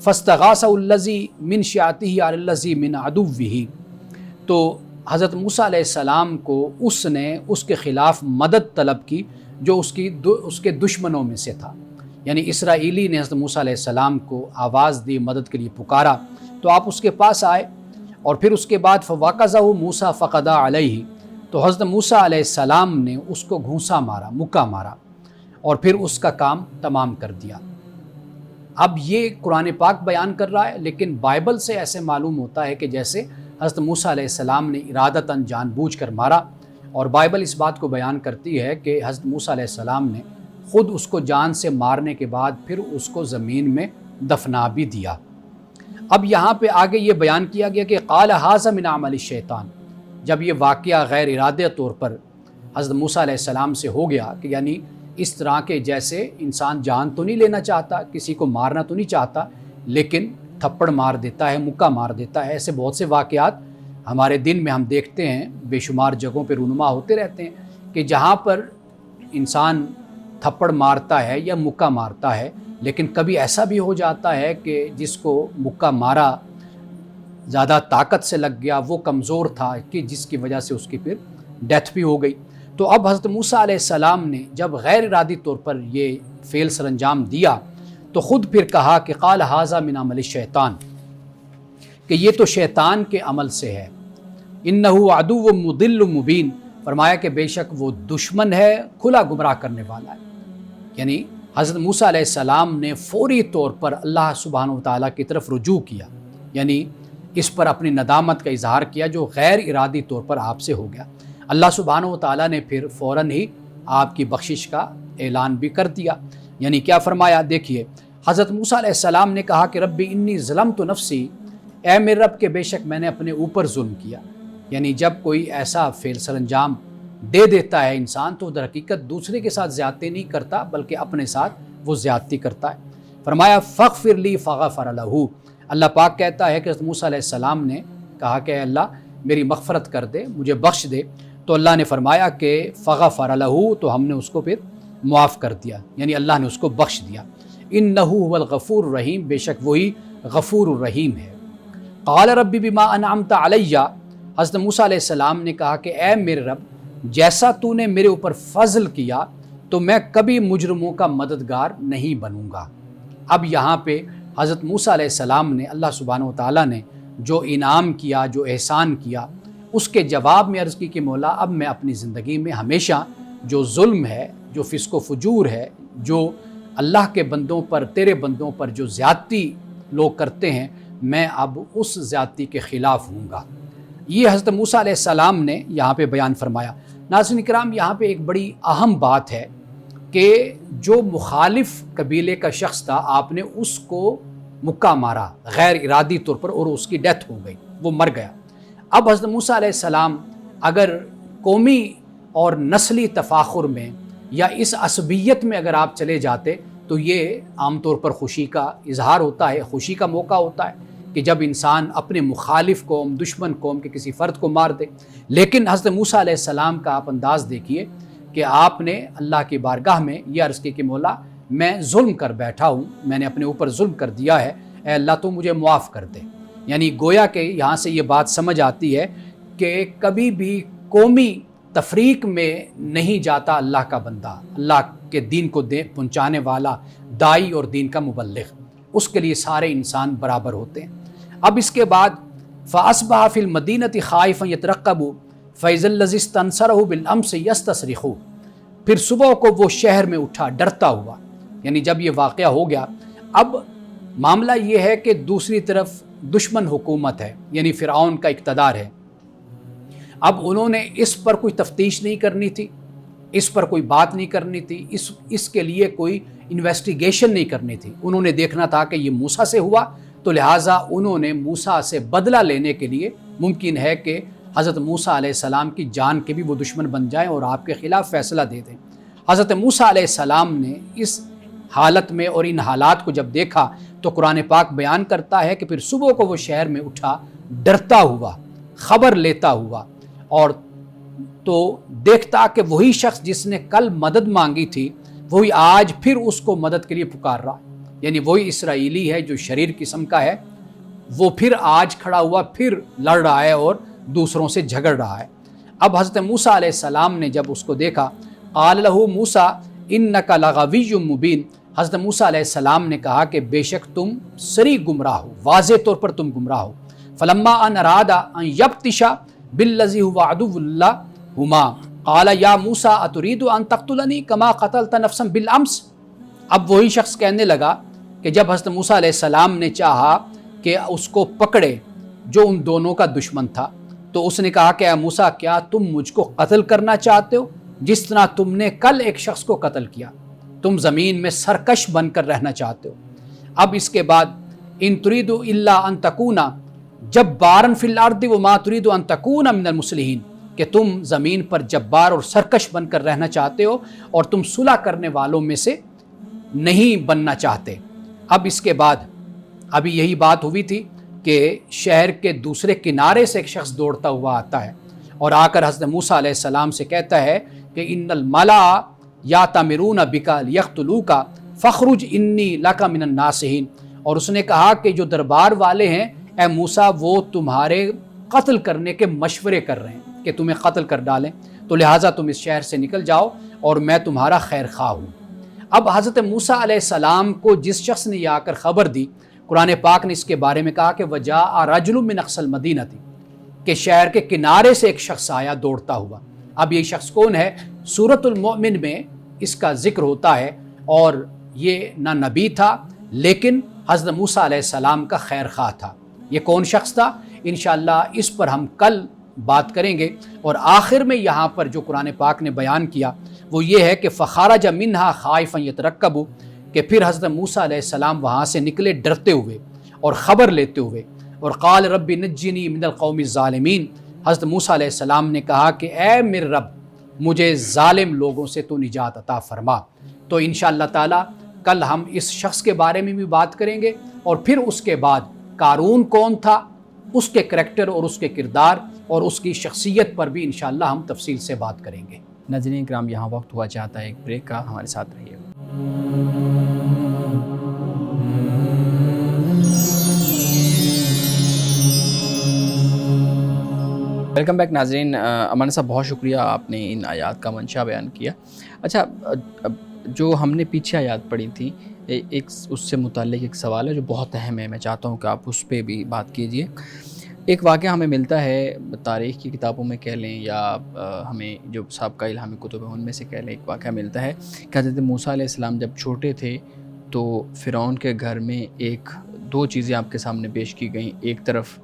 فاستغاثہ الذی من شیعتہ علی الذی من عدوہ، تو حضرت موسیٰ علیہ السلام کو اس نے اس کے خلاف مدد طلب کی جو اس کے دشمنوں میں سے تھا، یعنی اسرائیلی نے حضرت موسیٰ علیہ السلام کو آواز دی، مدد کے لیے پکارا، تو آپ اس کے پاس آئے، اور پھر اس کے بعد فوقظہ موسیٰ فقضى علیہ، تو حضرت موسیٰ علیہ السلام نے اس کو گھونسا مارا، مکہ مارا، اور پھر اس کا کام تمام کر دیا۔ اب یہ قرآن پاک بیان کر رہا ہے، لیکن بائبل سے ایسے معلوم ہوتا ہے کہ جیسے حضرت موسیٰ علیہ السلام نے ارادتاً جان بوجھ کر مارا، اور بائبل اس بات کو بیان کرتی ہے کہ حضرت موسیٰ علیہ السلام نے خود اس کو جان سے مارنے کے بعد پھر اس کو زمین میں دفنا بھی دیا۔ اب یہاں پہ آگے یہ بیان کیا گیا کہ قال ھذا من عمل الشیطان، جب یہ واقعہ غیر ارادی طور پر حضرت موسیٰ علیہ السلام سے ہو گیا کہ یعنی اس طرح کے جیسے انسان جان تو نہیں لینا چاہتا، کسی کو مارنا تو نہیں چاہتا، لیکن تھپڑ مار دیتا ہے، مکہ مار دیتا ہے، ایسے بہت سے واقعات ہمارے دن میں ہم دیکھتے ہیں، بے شمار جگہوں پہ رونما ہوتے رہتے ہیں کہ جہاں پر انسان تھپڑ مارتا ہے یا مکہ مارتا ہے، لیکن کبھی ایسا بھی ہو جاتا ہے کہ جس کو مکہ مارا زیادہ طاقت سے لگ گیا، وہ کمزور تھا کہ جس کی وجہ سے اس کی پھر ڈیتھ بھی ہو گئی۔ تو اب حضرت موسیٰ علیہ السلام نے جب غیر ارادی طور پر یہ فعل سر انجام دیا تو خود پھر کہا کہ قال ھذا من عمل الشیطان، کہ یہ تو شیطان کے عمل سے ہے، انہ عدو مضل مبین، فرمایا کہ بے شک وہ دشمن ہے، کھلا گمراہ کرنے والا ہے۔ یعنی حضرت موسیٰ علیہ السلام نے فوری طور پر اللہ سبحانہ و تعالیٰ کی طرف رجوع کیا، یعنی اس پر اپنی ندامت کا اظہار کیا جو غیر ارادی طور پر آپ سے ہو گیا۔ اللہ سبحانہ و تعالیٰ نے پھر فوراً ہی آپ کی بخشش کا اعلان بھی کر دیا، یعنی کیا فرمایا، دیکھیے حضرت موسیٰ علیہ السلام نے کہا کہ ربی انی ظلمت نفسی، اے میرے رب کے بے شک میں نے اپنے اوپر ظلم کیا۔ یعنی جب کوئی ایسا فعل سر انجام دے دیتا ہے انسان تو در حقیقت دوسرے کے ساتھ زیادتی نہیں کرتا بلکہ اپنے ساتھ وہ زیادتی کرتا ہے۔ فرمایا فاغفر لی فغفر لہ، اللہ پاک کہتا ہے کہ حضرت موسیٰ علیہ السلام نے کہا کہ اے اللہ میری مغفرت کر دے، مجھے بخش دے، تو اللہ نے فرمایا کہ فغفر لہ، تو ہم نے اس کو پھر معاف کر دیا، یعنی اللہ نے اس کو بخش دیا۔ انہ هو الغفور الرحیم، بے شک وہی غفور الرحیم ہے۔ قال رب بما انعمت علی، حضرت موسیٰ علیہ السلام نے کہا کہ اے میرے رب جیسا تو نے میرے اوپر فضل کیا تو میں کبھی مجرموں کا مددگار نہیں بنوں گا۔ اب یہاں پہ حضرت موسیٰ علیہ السلام نے اللہ سبحانہ و تعالیٰ نے جو انعام کیا، جو احسان کیا، اس کے جواب میں عرض کی کہ مولا اب میں اپنی زندگی میں ہمیشہ جو ظلم ہے، جو فسق و فجور ہے، جو اللہ کے بندوں پر، تیرے بندوں پر جو زیادتی لوگ کرتے ہیں، میں اب اس زیادتی کے خلاف ہوں گا۔ یہ حضرت موسیٰ علیہ السلام نے یہاں پہ بیان فرمایا۔ ناظرین کرام، یہاں پہ ایک بڑی اہم بات ہے کہ جو مخالف قبیلے کا شخص تھا، آپ نے اس کو مکہ مارا غیر ارادی طور پر اور اس کی ڈیتھ ہو گئی، وہ مر گیا۔ اب حضرت موسیٰ علیہ السلام اگر قومی اور نسلی تفاخر میں یا اس عصبیت میں اگر آپ چلے جاتے تو یہ عام طور پر خوشی کا اظہار ہوتا ہے، خوشی کا موقع ہوتا ہے کہ جب انسان اپنے مخالف قوم، دشمن قوم کے کسی فرد کو مار دے۔ لیکن حضرت موسیٰ علیہ السلام کا آپ انداز دیکھیے کہ آپ نے اللہ کی بارگاہ میں یہ عرض کی کہ مولا میں ظلم کر بیٹھا ہوں، میں نے اپنے اوپر ظلم کر دیا ہے، اے اللہ تو مجھے معاف کر دے۔ یعنی گویا کہ یہاں سے یہ بات سمجھ آتی ہے کہ کبھی بھی قومی تفریق میں نہیں جاتا اللہ کا بندہ، اللہ کے دین کو پہنچانے والا دائی اور دین کا مبلغ، اس کے لیے سارے انسان برابر ہوتے ہیں۔ اب اس کے بعد فَأَصْبَحَ فِي الْمَدِينَةِ خَائِفًا يَتَرَقَّبُ فَإِذَا الَّذِي اسْتَنصَرَهُ بِالْأَمْسِ يَسْتَصْرِخُ، پھر صبح کو وہ شہر میں اٹھا ڈرتا ہوا۔ یعنی جب یہ واقعہ ہو گیا، اب معاملہ یہ ہے کہ دوسری طرف دشمن حکومت ہے، یعنی فرعون کا اقتدار ہے۔ اب انہوں نے اس پر کوئی تفتیش نہیں کرنی تھی، اس پر کوئی بات نہیں کرنی تھی، اس کے لیے کوئی انویسٹیگیشن نہیں کرنی تھی۔ انہوں نے دیکھنا تھا کہ یہ موسیٰ سے ہوا، تو لہٰذا انہوں نے موسیٰ سے بدلہ لینے کے لیے ممکن ہے کہ حضرت موسیٰ علیہ السلام کی جان کے بھی وہ دشمن بن جائیں اور آپ کے خلاف فیصلہ دے دیں۔ حضرت موسیٰ علیہ السلام نے اس حالت میں اور ان حالات کو جب دیکھا تو قرآن پاک بیان کرتا ہے کہ پھر صبح کو وہ شہر میں اٹھا ڈرتا ہوا، خبر لیتا ہوا، اور تو دیکھتا کہ وہی شخص جس نے کل مدد مانگی تھی وہی آج پھر اس کو مدد کے لیے پکار رہا۔ یعنی وہی اسرائیلی ہے جو شریر قسم کا ہے، وہ پھر آج کھڑا ہوا، پھر لڑ رہا ہے اور دوسروں سے جھگڑ رہا ہے۔ اب حضرت موسیٰ علیہ السلام نے جب اس کو دیکھا، قال لہ موسیٰ انک لغوی مبین، حضرت موسیٰ علیہ السلام نے کہا کہ بے شک تم سری گمراہ ہو، واضح طور پر تم گمراہ ہو۔ فلما ان اراد ان یبطش بالذی هو عدو لہما قال یا موسیٰ اترید ان تقتلنی کما قتلت نفسا بالامس۔ اب وہی شخص کہنے لگا کہ جب حضرت موسیٰ علیہ السلام نے چاہا کہ اس کو پکڑے جو ان دونوں کا دشمن تھا، تو اس نے کہا کہ اے موسیٰ کیا تم مجھ کو قتل کرنا چاہتے ہو جس طرح تم نے کل ایک شخص کو قتل کیا؟ تم زمین میں سرکش بن کر رہنا چاہتے ہو۔ اب اس کے بعد ان تريد الا ان تكون جبارا فی الارض وما تريد ان تكون من المصلحین، کہ تم زمین پر جبار اور سرکش بن کر رہنا چاہتے ہو اور تم صلح کرنے والوں میں سے نہیں بننا چاہتے۔ اب اس کے بعد ابھی یہی بات ہوئی تھی کہ شہر کے دوسرے کنارے سے ایک شخص دوڑتا ہوا آتا ہے اور آ کر حضرت موسیٰ علیہ السلام سے کہتا ہے کہ ان الملا یاتمرون بک لیقتلوک فاخرج انی لک من الناصحین، اور اس نے کہا کہ جو دربار والے ہیں اے موسیٰ وہ تمہارے قتل کرنے کے مشورے کر رہے ہیں کہ تمہیں قتل کر ڈالیں، تو لہٰذا تم اس شہر سے نکل جاؤ اور میں تمہارا خیر خواہ ہوں۔ اب حضرت موسیٰ علیہ السلام کو جس شخص نے یہ آ کر خبر دی، قرآن پاک نے اس کے بارے میں کہا کہ وجاء رجل من اقصی المدینہ، کہ شہر کے کنارے سے ایک شخص آیا دوڑتا ہوا۔ اب یہ شخص کون ہے؟ سورۃ المؤمن میں اس کا ذکر ہوتا ہے، اور یہ نہ نبی تھا لیکن حضرت موسیٰ علیہ السلام کا خیر خواہ تھا۔ یہ کون شخص تھا؟ انشاءاللہ اس پر ہم کل بات کریں گے۔ اور آخر میں یہاں پر جو قرآن پاک نے بیان کیا وہ یہ ہے کہ فخرج منہا خائفا یترقب، کہ پھر حضرت موسیٰ علیہ السلام وہاں سے نکلے ڈرتے ہوئے اور خبر لیتے ہوئے، اور قال رب نجنی من القوم الظالمین، حضرت موسیٰ علیہ السلام نے کہا کہ اے میرے رب مجھے ظالم لوگوں سے تو نجات عطا فرما۔ تو انشاءاللہ تعالی کل ہم اس شخص کے بارے میں بھی بات کریں گے، اور پھر اس کے بعد قارون کون تھا، اس کے کریکٹر اور اس کے کردار اور اس کی شخصیت پر بھی انشاءاللہ ہم تفصیل سے بات کریں گے۔ ناظرین کرام، یہاں وقت ہوا چاہتا ہے ایک بریک کا، ہمارے ساتھ رہیے گا۔ ویلکم بیک ناظرین۔ امان صاحب بہت شکریہ، آپ نے ان آیات کا منشا بیان کیا۔ اچھا، جو ہم نے پیچھے آیات پڑھی تھی، ایک اس سے متعلق ایک سوال ہے جو بہت اہم ہے، میں چاہتا ہوں کہ آپ اس پہ بھی بات کیجئے۔ ایک واقعہ ہمیں ملتا ہے تاریخ کی کتابوں میں کہہ لیں یا ہمیں جو سابقہ الہامی کتب ہیں ان میں سے کہہ لیں، ایک واقعہ ملتا ہے کہ حضرت موسیٰ علیہ السلام جب چھوٹے تھے تو فرعون کے گھر میں دو چیزیں آپ کے سامنے پیش کی گئیں، ایک طرف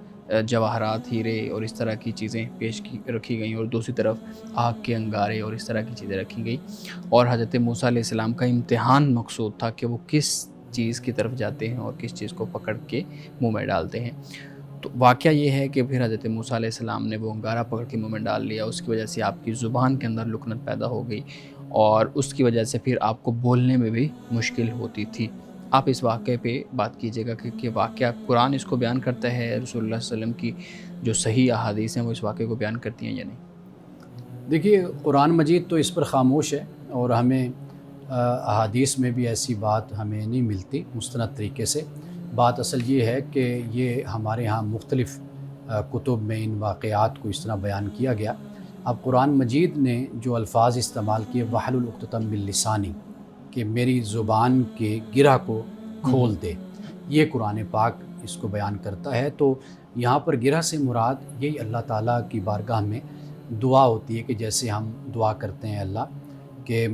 جواہرات، ہیرے اور اس طرح کی چیزیں رکھی گئیں، اور دوسری طرف آگ کے انگارے اور اس طرح کی چیزیں رکھی گئیں، اور حضرت موسیٰ علیہ السلام کا امتحان مقصود تھا کہ وہ کس چیز کی طرف جاتے ہیں اور کس چیز کو پکڑ کے منہ میں ڈالتے ہیں۔ تو واقعہ یہ ہے کہ پھر حضرت موسیٰ علیہ السلام نے وہ انگارہ پکڑ کے منہ میں ڈال لیا، اس کی وجہ سے آپ کی زبان کے اندر لکنت پیدا ہو گئی، اور اس کی وجہ سے پھر آپ کو بولنے میں بھی مشکل ہوتی تھی۔ آپ اس واقعے پہ بات کیجیے گا کہ واقعہ قرآن اس کو بیان کرتا ہے، رسول اللہ صلی اللہ علیہ وسلم کی جو صحیح احادیث ہیں وہ اس واقعے کو بیان کرتی ہیں یا نہیں؟ دیکھیے، قرآن مجید تو اس پر خاموش ہے، اور ہمیں احادیث میں بھی ایسی بات ہمیں نہیں ملتی مستند طریقے سے۔ بات اصل یہ ہے کہ یہ ہمارے ہاں مختلف کتب میں ان واقعات کو اس طرح بیان کیا گیا۔ اب قرآن مجید نے جو الفاظ استعمال کیے، وحلل عقدۃ من لسانی، کہ میری زبان کے گرہ کو کھول دے، یہ قرآن پاک اس کو بیان کرتا ہے۔ تو یہاں پر گرہ سے مراد یہی اللہ تعالیٰ کی بارگاہ میں دعا ہوتی ہے کہ جیسے ہم دعا کرتے ہیں اللہ کہ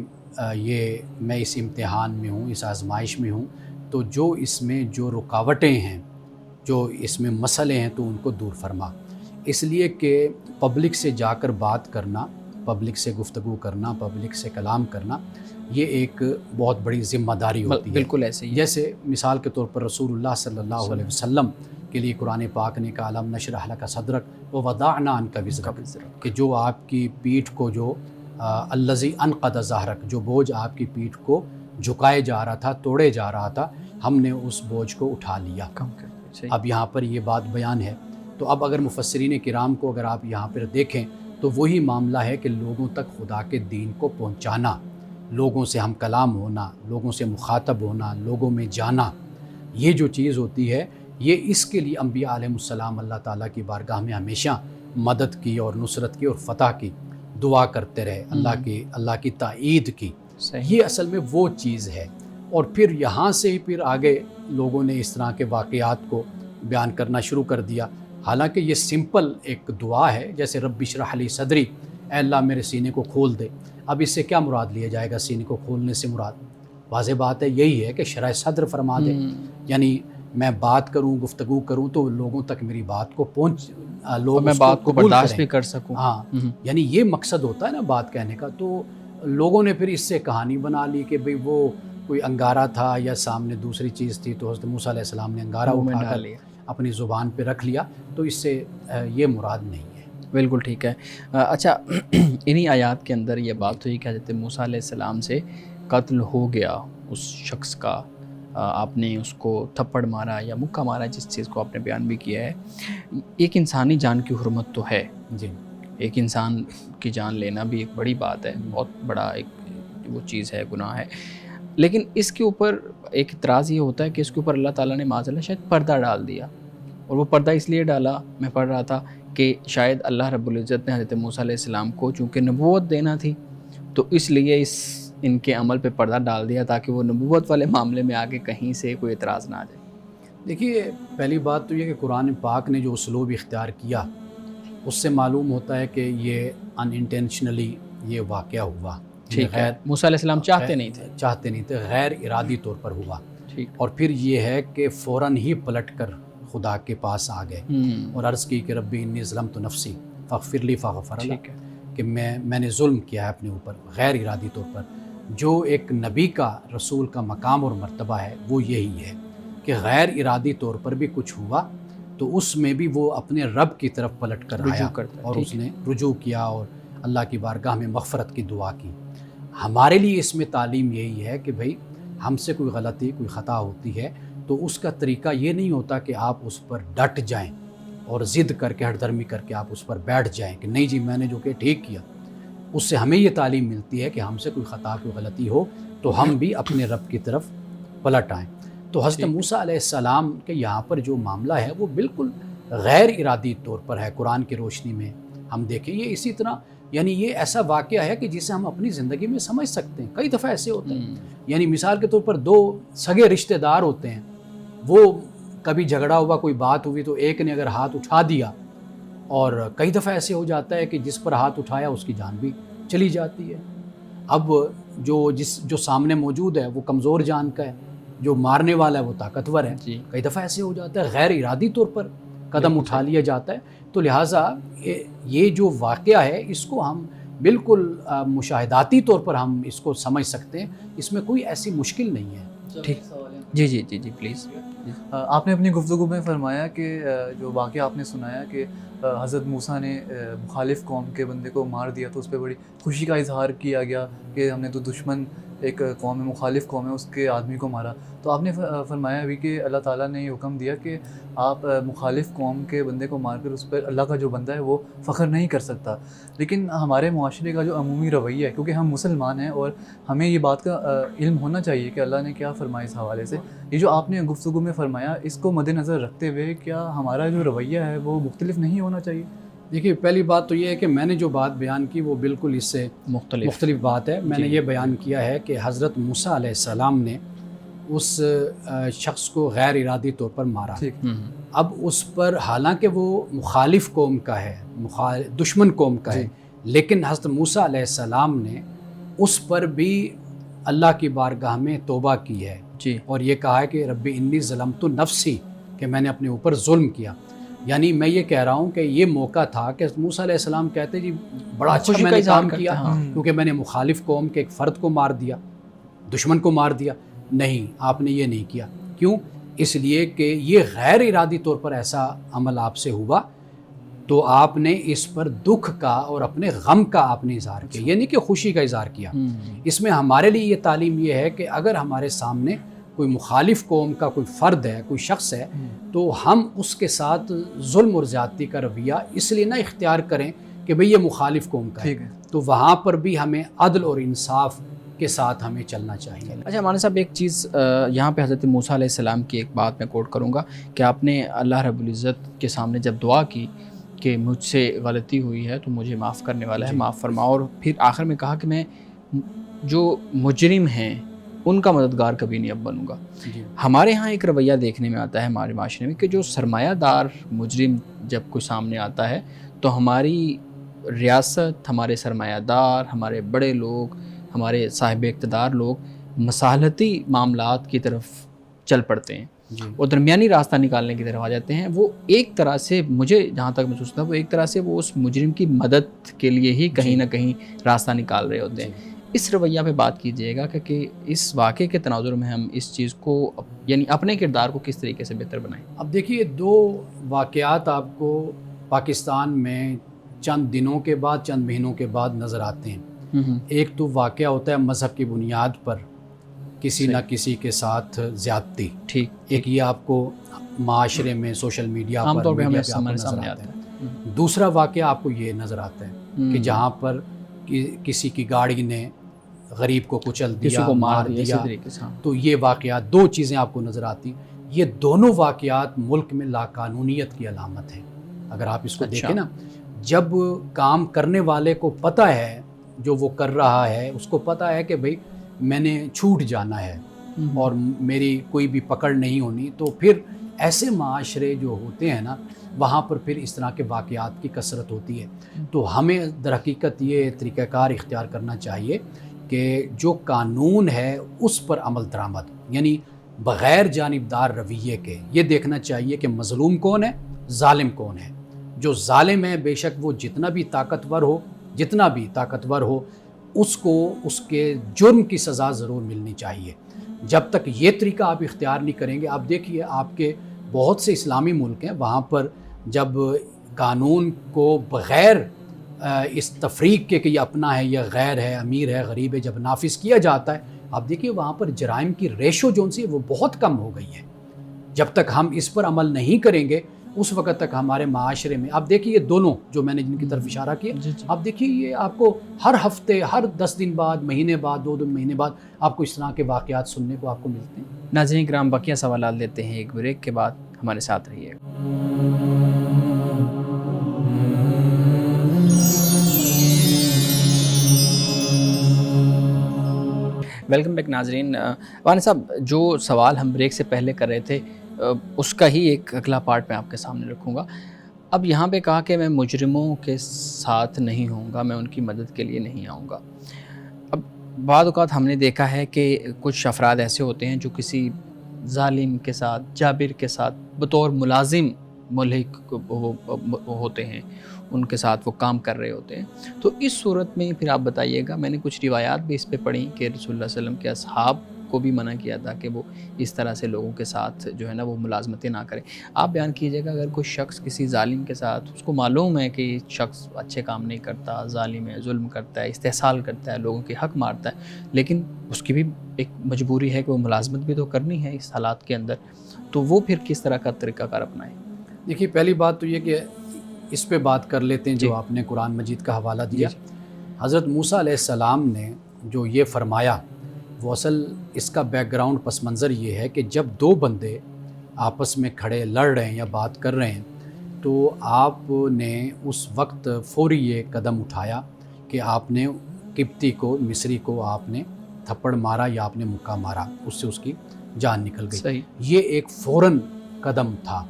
یہ میں اس امتحان میں ہوں، اس آزمائش میں ہوں، تو جو اس میں جو رکاوٹیں ہیں، جو اس میں مسئلے ہیں تو ان کو دور فرما۔ اس لیے کہ پبلک سے جا کر بات کرنا، پبلک سے گفتگو کرنا، پبلک سے کلام کرنا، یہ ایک بہت بڑی ذمہ داری ہوتی ہے۔ بالکل ایسے ہی، جیسے مثال کے طور پر رسول اللہ صلی اللہ علیہ وسلم کے لیے قرآن پاک نے کہا الم نشرح لک صدرک ووضعنا عنک وزرک، کہ جو آپ کی پیٹھ کو جو الذی انقض ظہرک، جو بوجھ آپ کی پیٹھ کو جھکائے جا رہا تھا، توڑے جا رہا تھا، ہم نے اس بوجھ کو اٹھا لیا۔ اب یہاں پر یہ بات بیان ہے۔ تو اب اگر مفسرین کرام کو اگر آپ یہاں پر دیکھیں تو وہی معاملہ ہے کہ لوگوں تک خدا کے دین کو پہنچانا، لوگوں سے ہم کلام ہونا، لوگوں سے مخاطب ہونا، لوگوں میں جانا، یہ جو چیز ہوتی ہے یہ اس کے لیے انبیاء علیہ السلام اللہ تعالیٰ کی بارگاہ میں ہمیشہ مدد کی اور نصرت کی اور فتح کی دعا کرتے رہے، اللہ کی تائید کی. یہ اصل میں وہ چیز ہے. اور پھر یہاں سے ہی پھر آگے لوگوں نے اس طرح کے واقعات کو بیان کرنا شروع کر دیا. حالانکہ یہ سمپل ایک دعا ہے، جیسے رب اشرح لی صدری، اے اللہ میرے سینے کو کھول دے. اب اس سے کیا مراد لیا جائے گا؟ سینے کو کھولنے سے مراد واضح بات ہے یہی ہے کہ شرح صدر فرما دے، یعنی میں بات کروں، گفتگو کروں تو لوگوں تک میری بات کو لوگ میں بات کو برداشت بھی کر سکوں. ہاں، یعنی یہ مقصد ہوتا ہے نا بات کہنے کا. تو لوگوں نے پھر اس سے کہانی بنا لی کہ بھئی وہ کوئی انگارہ تھا یا سامنے دوسری چیز تھی، تو حضرت موسیٰ علیہ السلام نے انگارہ اٹھا کر اپنی زبان پہ رکھ لیا. تو اس سے یہ مراد نہیں ہے. بالکل ٹھیک ہے. اچھا، انہی آیات کے اندر یہ بات ہوئی کہ حضرت موسیٰ علیہ السلام سے قتل ہو گیا اس شخص کا، آپ نے اس کو تھپڑ مارا یا مکہ مارا، جس چیز کو آپ نے بیان بھی کیا ہے. ایک انسانی جان کی حرمت تو ہے جی، ایک انسان کی جان لینا بھی ایک بڑی بات ہے، بہت بڑا ایک وہ چیز ہے، گناہ ہے. لیکن اس کے اوپر ایک اعتراض یہ ہوتا ہے کہ اس کے اوپر اللہ تعالیٰ نے معاذ اللہ شاید پردہ ڈال دیا. اور وہ پردہ اس لیے ڈالا، میں پڑھ رہا تھا کہ شاید اللہ رب العزت نے حضرت موسیٰ علیہ السلام کو چونکہ نبوت دینا تھی تو اس لیے ان کے عمل پہ پردہ ڈال دیا تاکہ وہ نبوت والے معاملے میں آگے کہیں سے کوئی اعتراض نہ آ جائے. دیکھیے، پہلی بات تو یہ کہ قرآن پاک نے جو اسلوب اختیار کیا اس سے معلوم ہوتا ہے کہ یہ ان انٹینشنلی یہ واقعہ ہوا. ٹھیک ہے، موسیٰ علیہ السلام چاہتے نہیں تھے، غیر ارادی طور پر ہوا. ٹھیک. اور پھر یہ ہے کہ فوراً ہی پلٹ کر خدا کے پاس آ گئے اور عرض کی کہ ربی انی ظلمت نفسی فاغفر لی فغفر لی، کہ میں نے ظلم کیا ہے اپنے اوپر غیر ارادی طور پر. جو ایک نبی کا، رسول کا مقام اور مرتبہ ہے وہ یہی ہے کہ غیر ارادی طور پر بھی کچھ ہوا تو اس میں بھی وہ اپنے رب کی طرف پلٹ کر آیا اور اس نے رجوع کیا اور اللہ کی بارگاہ میں مغفرت کی دعا کی. ہمارے لیے اس میں تعلیم یہی ہے کہ بھئی ہم سے کوئی غلطی، کوئی خطا ہوتی ہے تو اس کا طریقہ یہ نہیں ہوتا کہ آپ اس پر ڈٹ جائیں اور ضد کر کے، ہٹ دھرمی کر کے آپ اس پر بیٹھ جائیں کہ نہیں جی میں نے جو کہ ٹھیک کیا. اس سے ہمیں یہ تعلیم ملتی ہے کہ ہم سے کوئی خطا، کوئی غلطی ہو تو ہم بھی اپنے رب کی طرف پلٹ آئیں. تو حضرت موسیٰ علیہ السلام کے یہاں پر جو معاملہ ہے وہ بالکل غیر ارادی طور پر ہے. قرآن کی روشنی میں ہم دیکھیں یہ اسی طرح، یعنی یہ ایسا واقعہ ہے کہ جسے ہم اپنی زندگی میں سمجھ سکتے ہیں. کئی دفعہ ایسے ہوتے ہیں، یعنی مثال کے طور پر دو سگے رشتہ دار ہوتے ہیں، وہ کبھی جھگڑا ہوا، کوئی بات ہوئی تو ایک نے اگر ہاتھ اٹھا دیا، اور کئی دفعہ ایسے ہو جاتا ہے کہ جس پر ہاتھ اٹھایا اس کی جان بھی چلی جاتی ہے. اب جو سامنے موجود ہے وہ کمزور جان کا ہے، جو مارنے والا ہے وہ طاقتور ہے. کئی دفعہ ایسے ہو جاتا ہے غیر ارادی طور پر قدم اٹھا لیا جاتا ہے. تو لہٰذا یہ جو واقعہ ہے اس کو ہم بالکل مشاہداتی طور پر ہم اس کو سمجھ سکتے ہیں، اس میں کوئی ایسی مشکل نہیں ہے. ٹھیک، جی پلیز. آپ نے اپنی گفتگو میں فرمایا کہ جو واقعہ آپ نے سنایا کہ حضرت موسیٰ نے مخالف قوم کے بندے کو مار دیا تو اس پہ بڑی خوشی کا اظہار کیا گیا کہ ہم نے تو دشمن ایک قوم ہے، مخالف قوم ہے، اس کے آدمی کو مارا. تو آپ نے فرمایا ابھی کہ اللہ تعالیٰ نے یہ حکم دیا کہ آپ مخالف قوم کے بندے کو مار کر اس پر اللہ کا جو بندہ ہے وہ فخر نہیں کر سکتا. لیکن ہمارے معاشرے کا جو عمومی رویہ ہے، کیونکہ ہم مسلمان ہیں اور ہمیں یہ بات کا علم ہونا چاہیے کہ اللہ نے کیا فرمایا اس حوالے سے، یہ جو آپ نے گفتگو میں فرمایا اس کو مد نظر رکھتے ہوئے کیا ہمارا جو رویہ ہے وہ مختلف نہیں ہونا چاہیے؟ دیکھیے، پہلی بات تو یہ ہے کہ میں نے جو بات بیان کی وہ بالکل اس سے مختلف بات ہے. میں نے یہ بیان کیا ہے کہ حضرت موسیٰ علیہ السلام نے اس شخص کو غیر ارادی طور پر مارا. اب اس پر حالانکہ وہ مخالف قوم کا ہے، دشمن قوم کا ہے، لیکن حضرت موسیٰ علیہ السلام نے اس پر بھی اللہ کی بارگاہ میں توبہ کی ہے اور یہ کہا ہے کہ ربی انی ظلمت نفسی، کہ میں نے اپنے اوپر ظلم کیا. یعنی میں یہ کہہ رہا ہوں کہ یہ موقع تھا کہ موسیٰ علیہ السلام کہتے جی بڑا اچھا میں نے کام کیا کیونکہ میں نے مخالف قوم کے ایک فرد کو مار دیا، دشمن کو مار دیا. نہیں، آپ نے یہ نہیں کیا. کیوں؟ اس لیے کہ یہ غیر ارادی طور پر ایسا عمل آپ سے ہوا تو آپ نے اس پر دکھ کا اور اپنے غم کا آپ نے اظہار کیا، یعنی کہ خوشی کا اظہار کیا. اس میں ہمارے لیے یہ تعلیم یہ ہے کہ اگر ہمارے سامنے کوئی مخالف قوم کا کوئی فرد ہے، کوئی شخص ہے، تو ہم اس کے ساتھ ظلم اور زیادتی کا رویہ اس لیے نہ اختیار کریں کہ بھئی یہ مخالف قوم کا ہے. تو وہاں پر بھی ہمیں عدل اور انصاف کے ساتھ ہمیں چلنا چاہیے۔ اچھا مولانا صاحب، ایک چیز یہاں پہ حضرت موسیٰ علیہ السلام کی ایک بات میں کوٹ کروں گا کہ آپ نے اللہ رب العزت کے سامنے جب دعا کی کہ مجھ سے غلطی ہوئی ہے تو مجھے معاف کرنے والا ہے، معاف فرما، اور پھر آخر میں کہا کہ میں جو مجرم ہیں ان کا مددگار کبھی نہیں اب بنوں گا۔ ہمارے ہاں ایک رویہ دیکھنے میں آتا ہے ہمارے معاشرے میں کہ جو سرمایہ دار مجرم جب کوئی سامنے آتا ہے تو ہماری ریاست، ہمارے سرمایہ دار، ہمارے بڑے لوگ، ہمارے صاحب اقتدار لوگ مصالحتی معاملات کی طرف چل پڑتے ہیں اور درمیانی راستہ نکالنے کی طرف آ جاتے ہیں۔ وہ ایک طرح سے، مجھے جہاں تک محسوس ہوتا ہے، وہ ایک طرح سے وہ اس مجرم کی مدد کے لیے ہی کہیں نہ کہیں راستہ نکال رہے ہوتے ہیں۔ اس رویہ پہ بات کیجیے گا کہ اس واقعے کے تناظر میں ہم اس چیز کو، یعنی اپنے کردار کو کس طریقے سے بہتر بنائیں۔ اب دیکھیے، دو واقعات آپ کو پاکستان میں چند دنوں کے بعد، چند مہینوں کے بعد نظر آتے ہیں۔ ایک تو واقعہ ہوتا ہے مذہب کی بنیاد پر کسی نہ کسی کے ساتھ زیادتی، ٹھیک، ایک یہ آپ کو معاشرے میں سوشل میڈیا عام طور پر پہ ہمیں نظر آتا ہے۔ دوسرا واقعہ آپ کو یہ نظر آتا ہے کہ جہاں پر کسی کی گاڑی نے غریب کو کچل دیا، مار دیا، تو یہ واقعات، دو چیزیں آپ کو نظر آتی ہیں۔ یہ دونوں واقعات ملک میں لاقانونیت کی علامت ہیں۔ اگر آپ اس کو دیکھیں نا، جب کام کرنے والے کو پتہ ہے، جو وہ کر رہا ہے اس کو پتہ ہے کہ بھئی میں نے چھوٹ جانا ہے اور میری کوئی بھی پکڑ نہیں ہونی، تو پھر ایسے معاشرے جو ہوتے ہیں نا، وہاں پر پھر اس طرح کے واقعات کی کثرت ہوتی ہے۔ تو ہمیں در حقیقت یہ طریقہ کار اختیار کرنا چاہیے کہ جو قانون ہے اس پر عمل درآمد، یعنی بغیر جانبدار رویے کے یہ دیکھنا چاہیے کہ مظلوم کون ہے، ظالم کون ہے۔ جو ظالم ہے بے شک وہ جتنا بھی طاقتور ہو اس کو اس کے جرم کی سزا ضرور ملنی چاہیے۔ جب تک یہ طریقہ آپ اختیار نہیں کریں گے، آپ دیکھیے آپ کے بہت سے اسلامی ملک ہیں، وہاں پر جب قانون کو بغیر اس تفریق کے کہ یہ اپنا ہے یا غیر ہے، امیر ہے غریب ہے، جب نافذ کیا جاتا ہے، آپ دیکھیے وہاں پر جرائم کی ریشو جو سی وہ بہت کم ہو گئی ہے۔ جب تک ہم اس پر عمل نہیں کریں گے اس وقت تک ہمارے معاشرے میں، آپ دیکھیے یہ دونوں جو میں نے جن کی طرف اشارہ کیا، آپ دیکھیے یہ آپ کو ہر ہفتے، ہر 10 دن بعد، مہینے بعد، 2 مہینے بعد آپ کو اس طرح کے واقعات سننے کو آپ کو ملتے ہیں۔ ناظرین کرام، بقیہ سوالات لیتے ہیں ایک بریک کے بعد، ہمارے ساتھ رہیے گا۔ ویلکم بیک ناظرین۔ مولانا صاحب، جو سوال ہم بریک سے پہلے کر رہے تھے اس کا ہی ایک اگلا پارٹ میں آپ کے سامنے رکھوں گا۔ اب یہاں پہ کہا کہ میں مجرموں کے ساتھ نہیں ہوں گا، میں ان کی مدد کے لیے نہیں آؤں گا۔ اب بعض اوقات ہم نے دیکھا ہے کہ کچھ افراد ایسے ہوتے ہیں جو کسی ظالم کے ساتھ، جابر کے ساتھ بطور ملازم ملحق ہوتے ہیں، ان کے ساتھ وہ کام کر رہے ہوتے ہیں۔ تو اس صورت میں پھر آپ بتائیے گا، میں نے کچھ روایات بھی اس پہ پڑھی کہ رسول اللہ صلی اللہ علیہ وسلم کے اصحاب کو بھی منع کیا تھا کہ وہ اس طرح سے لوگوں کے ساتھ جو ہے نا وہ ملازمتیں نہ کریں۔ آپ بیان کیجیے گا، اگر کوئی شخص کسی ظالم کے ساتھ، اس کو معلوم ہے کہ یہ شخص اچھے کام نہیں کرتا، ظالم ہے، ظلم کرتا ہے، استحصال کرتا ہے، لوگوں کے حق مارتا ہے، لیکن اس کی بھی ایک مجبوری ہے کہ وہ ملازمت بھی تو کرنی ہے اس حالات کے اندر، تو وہ پھر کس طرح کا طریقہ کار اپنائیں؟ دیکھیے، پہلی بات تو یہ کہ اس پہ بات کر لیتے ہیں جو آپ نے قرآن مجید کا حوالہ دیا۔ حضرت موسیٰ علیہ السلام نے جو یہ فرمایا، وہ اصل اس کا بیک گراؤنڈ پس منظر یہ ہے کہ جب دو بندے آپس میں کھڑے لڑ رہے ہیں یا بات کر رہے ہیں، تو آپ نے اس وقت فوری یہ قدم اٹھایا کہ آپ نے قبطی کو، مصری کو آپ نے تھپڑ مارا یا آپ نے مکہ مارا، اس سے اس کی جان نکل گئی۔ صحیح۔ یہ ایک فوراً قدم تھا،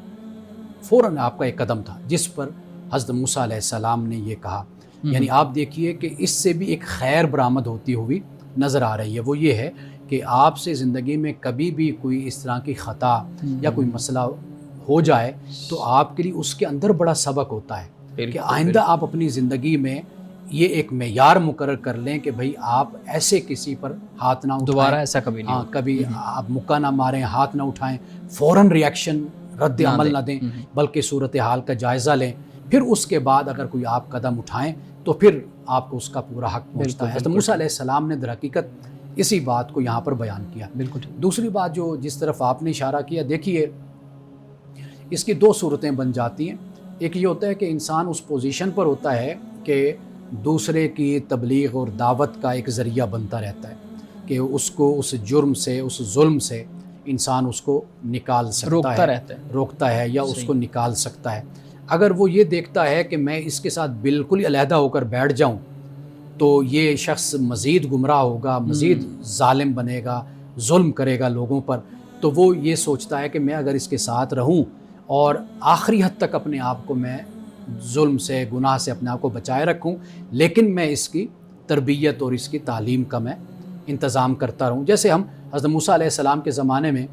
فوراً آپ کا ایک قدم تھا جس پر حضرت موسیٰ علیہ السلام نے یہ کہا۔ یعنی آپ دیکھیے کہ اس سے بھی ایک خیر برآمد ہوتی ہوئی نظر آ رہی ہے، وہ یہ ہے کہ آپ سے زندگی میں کبھی بھی کوئی اس طرح کی خطا یا کوئی مسئلہ ہو جائے تو آپ کے لیے اس کے اندر بڑا سبق ہوتا ہے کہ آئندہ آپ اپنی زندگی میں یہ ایک معیار مقرر کر لیں کہ بھئی آپ ایسے کسی پر ہاتھ نہ اٹھائیں، دوبارہ ایسا کبھی نہیں، کبھی آپ مکہ نہ ماریں، ہاتھ نہ اٹھائیں، فوراً ریاکشن، رد عمل نہ دیں، بلکہ صورتحال کا جائزہ لیں، پھر اس کے بعد اگر کوئی آپ قدم اٹھائیں تو پھر آپ کو اس کا پورا حق پہنچتا ہے۔ حضرت موسیٰ علیہ السلام نے در حقیقت اسی بات کو یہاں پر بیان کیا۔ بالکل۔ دوسری بات جو جس طرف آپ نے اشارہ کیا، دیکھیے اس کی دو صورتیں بن جاتی ہیں۔ ایک یہ ہوتا ہے کہ انسان اس پوزیشن پر ہوتا ہے کہ دوسرے کی تبلیغ اور دعوت کا ایک ذریعہ بنتا رہتا ہے، کہ اس کو اس جرم سے اس ظلم سے انسان اس کو نکال سکتا روکتا ہے، رہتا ہے۔ روکتا ہے یا اس صحیح۔ کو نکال سکتا ہے۔ اگر وہ یہ دیکھتا ہے کہ میں اس کے ساتھ بالکل ہی علیحدہ ہو کر بیٹھ جاؤں تو یہ شخص مزید گمراہ ہوگا، مزید ظالم بنے گا، ظلم کرے گا لوگوں پر، تو وہ یہ سوچتا ہے کہ میں اگر اس کے ساتھ رہوں اور آخری حد تک اپنے آپ کو میں ظلم سے، گناہ سے اپنے آپ کو بچائے رکھوں، لیکن میں اس کی تربیت اور اس کی تعلیم کا میں انتظام کرتا رہوں۔ جیسے ہم حضرت موسیٰ علیہ السلام کے زمانے میں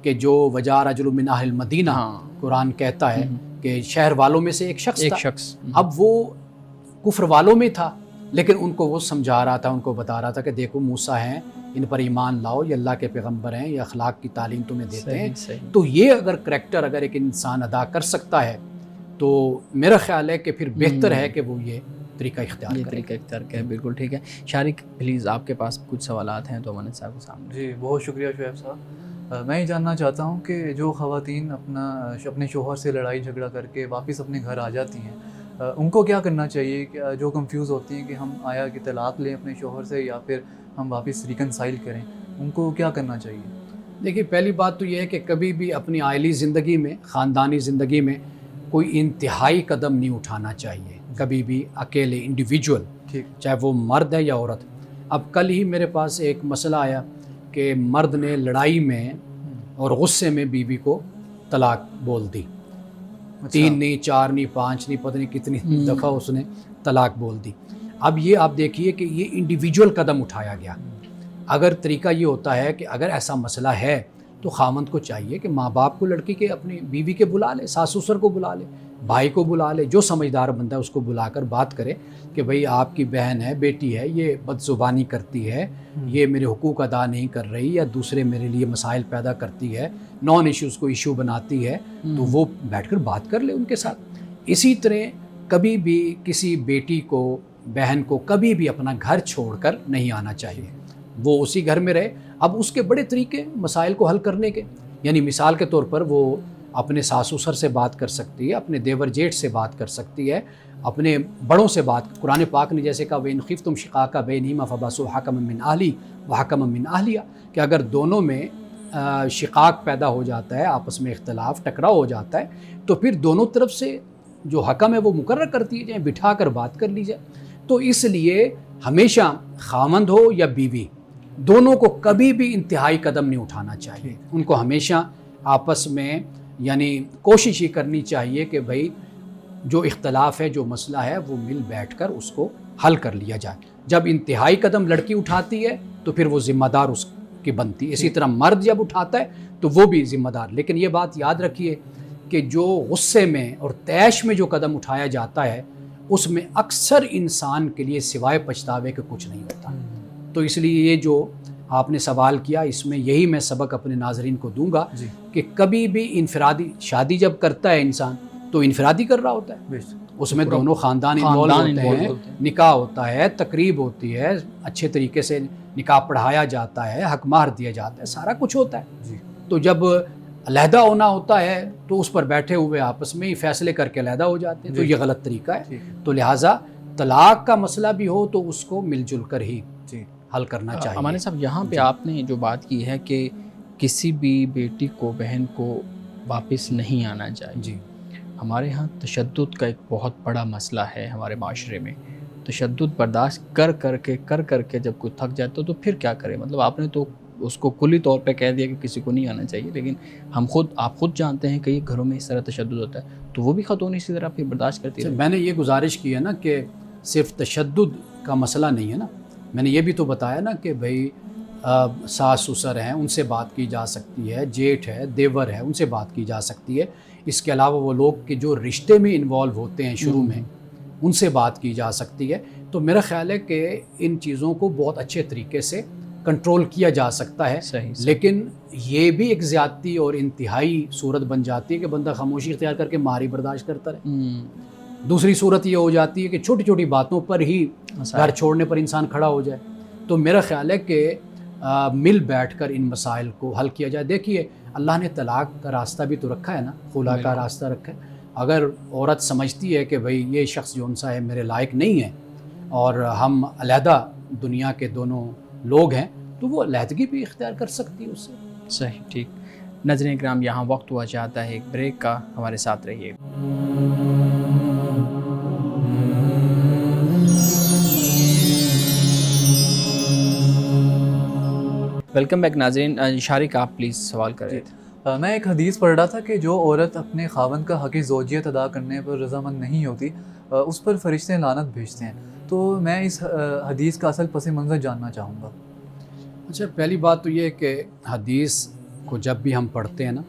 کہ جو وجاء رجل من اہل المدینہ، قرآن کہتا ہے کہ شہر والوں میں سے ایک شخص تھا۔ اب وہ کفر والوں میں تھا، لیکن ان کو وہ سمجھا رہا تھا، ان کو بتا رہا تھا کہ دیکھو موسیٰ ہیں، ان پر ایمان لاؤ، یہ اللہ کے پیغمبر ہیں، یہ اخلاق کی تعلیم تمہیں دیتے ہیں۔ تو یہ اگر کریکٹر اگر ایک انسان ادا کر سکتا ہے تو میرا خیال ہے کہ پھر بہتر ہے کہ وہ یہ طریقہ اختیار کرے۔ طریقہ اختیار کرے، بالکل ٹھیک ہے۔ شارق پلیز آپ کے پاس کچھ سوالات ہیں تو امانت صاحب کے سامنے۔ جی بہت شکریہ شعیب صاحب۔ میں یہ جاننا چاہتا ہوں کہ جو خواتین اپنے شوہر سے لڑائی جھگڑا کر کے واپس اپنے گھر آ جاتی ہیں، ان کو کیا کرنا چاہیے؟ کہ جو کنفیوز ہوتی ہیں کہ ہم آیا کہ طلاق لیں اپنے شوہر سے یا پھر ہم واپس ریکنسائل کریں، ان کو کیا کرنا چاہیے؟ دیکھیے پہلی بات تو یہ ہے کہ کبھی بھی اپنی عائلی زندگی میں، خاندانی زندگی میں کوئی انتہائی قدم نہیں اٹھانا چاہیے، کبھی بھی اکیلے انڈیویجول، چاہے وہ مرد ہے یا عورت۔ اب کل ہی میرے پاس ایک مسئلہ آیا کہ مرد نے لڑائی میں اور غصے میں بیوی کو طلاق بول دی، 3 نہیں 4 نہیں 5 نہیں، پتہ نہیں کتنی دفعہ اس نے طلاق بول دی۔ اب یہ آپ دیکھیے کہ یہ انڈیویجول قدم اٹھایا گیا۔ اگر طریقہ یہ ہوتا ہے کہ اگر ایسا مسئلہ ہے تو خاوند کو چاہیے کہ ماں باپ کو لڑکی کے اپنی بیوی کے بلا لے، ساس سسر کو بلا لے، بھائی کو بلا لے، جو سمجھدار بندہ ہے اس کو بلا کر بات کرے کہ بھئی آپ کی بہن ہے، بیٹی ہے، یہ بد زبانی کرتی ہے، یہ میرے حقوق ادا نہیں کر رہی، یا دوسرے میرے لیے مسائل پیدا کرتی ہے، نان ایشوز کو ایشو بناتی ہے، تو وہ بیٹھ کر بات کر لے ان کے ساتھ۔ اسی طرح کبھی بھی کسی بیٹی کو، بہن کو کبھی بھی اپنا گھر چھوڑ کر نہیں آنا چاہیے، وہ اسی گھر میں رہے۔ اب اس کے بڑے طریقے مسائل کو حل کرنے کے، یعنی مثال کے طور پر وہ اپنے ساس سسر سے بات کر سکتی ہے، اپنے دیور جیٹھ سے بات کر سکتی ہے، اپنے بڑوں سے بات۔ قرآن پاک نے جیسے کہا وَإِنْ خِفْتُمْ شِقَاقَ بَيْنِهِمَا فَبَعْثُوا حَكَمًا مِّنْ أَهْلِهِ وَحَكَمًا مِّنْ أَهْلِهَا، کہ اگر دونوں میں شقاق پیدا ہو جاتا ہے، آپس میں اختلاف ٹکراؤ ہو جاتا ہے، تو پھر دونوں طرف سے جو حکم ہے وہ مقرر کر دیے جائیں، بٹھا کر بات کر لی جائے۔ تو اس لیے ہمیشہ خاوند ہو یا بیوی، دونوں کو کبھی بھی انتہائی قدم نہیں اٹھانا چاہیے۔ ان کو ہمیشہ آپس میں یعنی کوشش یہ کرنی چاہیے کہ بھئی جو اختلاف ہے، جو مسئلہ ہے، وہ مل بیٹھ کر اس کو حل کر لیا جائے۔ جب انتہائی قدم لڑکی اٹھاتی ہے تو پھر وہ ذمہ دار اس کی بنتی ہے، اسی طرح مرد جب اٹھاتا ہے تو وہ بھی ذمہ دار۔ لیکن یہ بات یاد رکھیے کہ جو غصے میں اور طیش میں جو قدم اٹھایا جاتا ہے اس میں اکثر انسان کے لیے سوائے پچھتاوے کے کچھ نہیں ہوتا۔ تو اس لیے یہ جو آپ نے سوال کیا، اس میں یہی میں سبق اپنے ناظرین کو دوں گا کہ کبھی بھی انفرادی شادی جب کرتا ہے انسان تو انفرادی کر رہا ہوتا ہے، اس میں دونوں خاندان انوالو ہوتے ہیں، نکاح ہوتا ہے، تقریب ہوتی ہے، اچھے طریقے سے نکاح پڑھایا جاتا ہے، حق مہر دیا جاتا ہے، سارا کچھ ہوتا ہے۔ تو جب علیحدہ ہونا ہوتا ہے تو اس پر بیٹھے ہوئے آپس میں ہی فیصلے کر کے علیحدہ ہو جاتے ہیں، تو یہ غلط طریقہ ہے۔ تو لہٰذا طلاق کا مسئلہ بھی ہو تو اس کو مل جل کر ہی حل کرنا چاہیے۔ امانے صاحب یہاں پہ آپ نے جو بات کی ہے کہ کسی بھی بیٹی کو، بہن کو واپس نہیں آنا چاہیے، ہمارے ہاں تشدد کا ایک بہت بڑا مسئلہ ہے ہمارے معاشرے میں۔ تشدد برداشت کر کے جب کوئی تھک جاتا تو پھر کیا کرے؟ مطلب آپ نے تو اس کو کلی طور پہ کہہ دیا کہ کسی کو نہیں آنا چاہیے، لیکن آپ خود جانتے ہیں کہ یہ گھروں میں اس طرح تشدد ہوتا ہے، تو وہ بھی خاتون اسی طرح پھر برداشت کرتی ہے۔ میں نے یہ گزارش کی ہے نا کہ صرف تشدد کا مسئلہ نہیں ہے نا، میں نے یہ بھی تو بتایا نا کہ بھئی ساس سسر ہیں، ان سے بات کی جا سکتی ہے، جیٹھ ہے، دیور ہے، ان سے بات کی جا سکتی ہے۔ اس کے علاوہ وہ لوگ کہ جو رشتے میں انوالو ہوتے ہیں شروع میں، ان سے بات کی جا سکتی ہے۔ تو میرا خیال ہے کہ ان چیزوں کو بہت اچھے طریقے سے کنٹرول کیا جا سکتا ہے۔ لیکن یہ بھی ایک زیادتی اور انتہائی صورت بن جاتی ہے کہ بندہ خاموشی اختیار کر کے ماری برداشت کرتا رہے۔ دوسری صورت یہ ہو جاتی ہے کہ چھوٹی چھوٹی باتوں پر ہی گھر چھوڑنے پر انسان کھڑا ہو جائے۔ تو میرا خیال ہے کہ مل بیٹھ کر ان مسائل کو حل کیا جائے۔ دیکھیے اللہ نے طلاق کا راستہ بھی تو رکھا ہے نا، خلا کا راستہ رکھا ہے۔ اگر عورت سمجھتی ہے کہ بھئی یہ شخص جو ہے میرے لائق نہیں ہے اور ہم علیحدہ دنیا کے دونوں لوگ ہیں، تو وہ علیحدگی بھی اختیار کر سکتی ہے اس سے. صحیح, ٹھیک. ناظرین کرام, یہاں وقت ہوا چاہتا ہے ایک بریک کا, ہمارے ساتھ رہیے. ویلکم بیک ناظرین. شارق, آپ پلیز سوال کر رہے تھے. میں ایک حدیث پڑھ رہا تھا کہ جو عورت اپنے خاوند کا حق زوجیت ادا کرنے پر رضامند نہیں ہوتی اس پر فرشتے لعنت بھیجتے ہیں. تو میں اس حدیث کا اصل پس منظر جاننا چاہوں گا. اچھا, پہلی بات تو یہ ہے کہ حدیث کو جب بھی ہم پڑھتے ہیں نا